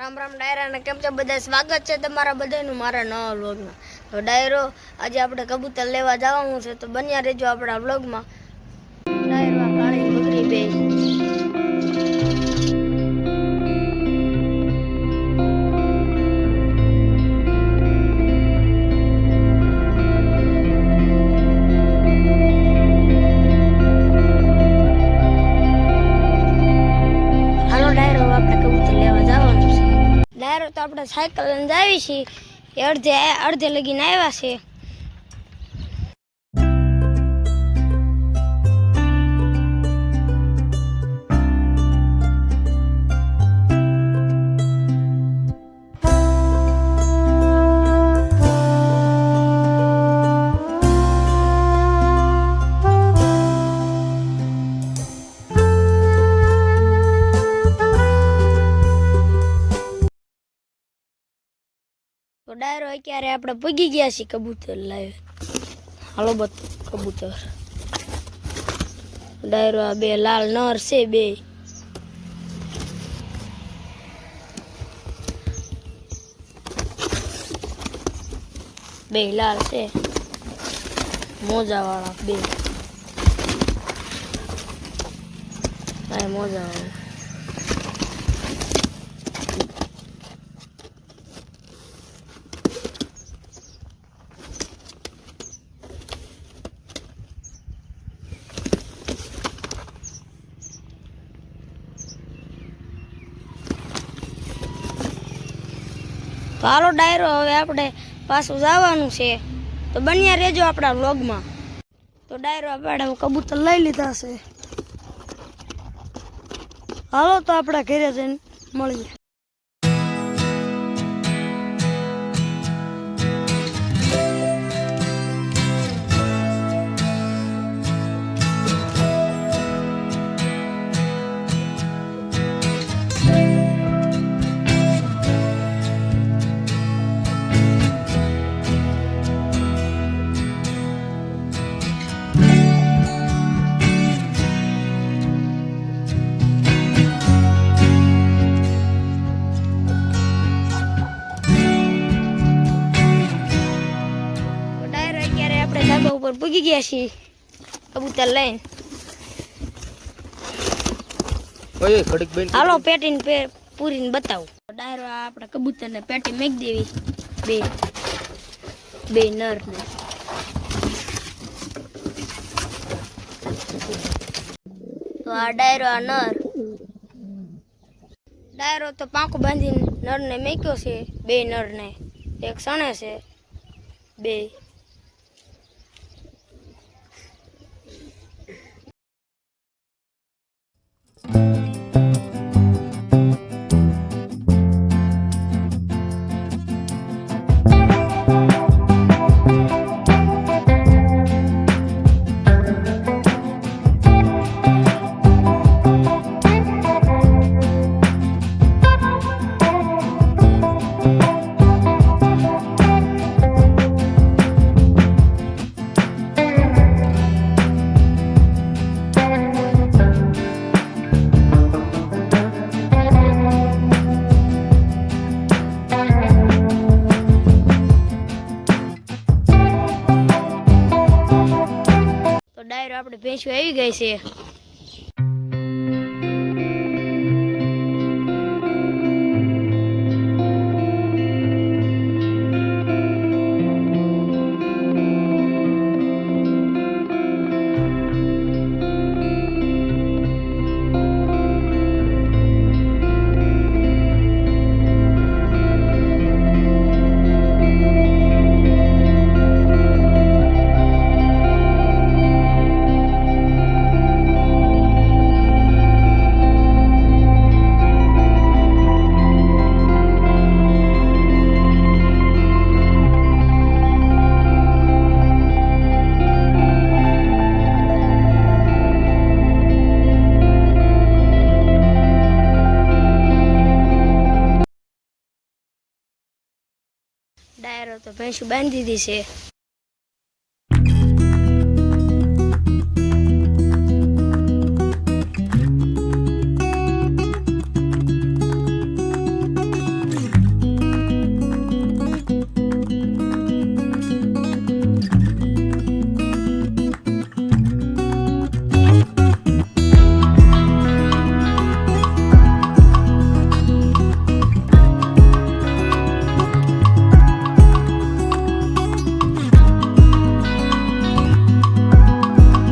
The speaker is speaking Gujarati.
રામ રામ ડાયરા ને કેમ છે બધા? સ્વાગત છે તમારા બધાનું મારા નવા વ્લોગમાં. તો ડાયરો આજે આપણે કબૂતર લેવા જવાનું છે, તો બન્યા રહેજો આપણા વ્લોગમાં. ડાયરો આ કાળી બકરી બે તો આપણે સાયકલ લઈને જાવી છીએ, અડધે લગીને આવ્યા છે. તો ડાયરો અત્યારે આપણે પૂગી ગયા છીએ કબૂતર લાવે. હાલો બત કબૂતર ડાયરો આ બે લાલ નર છે, બે લાલ છે, મોજા વાળા બે મોજા વાળા. તો હાલો ડાયરો હવે આપણે પાછું જવાનું છે, તો બન્યા રહેજો આપણા વ્લોગમાં. તો ડાયરો આપણે કબૂતર લઈ લીધા છે. હાલો તો આપણા ઘરે જઈને મળીએ. ઉપર પૂગી ગયા છીએ કબૂતર લઈને. હાલો પેટીને પૂરીને બતાવું. ડાયરો આપણે કબૂતરને પેટી મેક દેવી, બે નર ને. તો આ ડાયરો આ નર ડાયરો તો પાંખું બાંધીને નરને મેક્યો છે, બે નરને એક સણે છે બે. ડાયરો આપણે ભેંસું આવી ગઈ છે. ડાયરો તો ભેંસું બાંધી દીધી છે.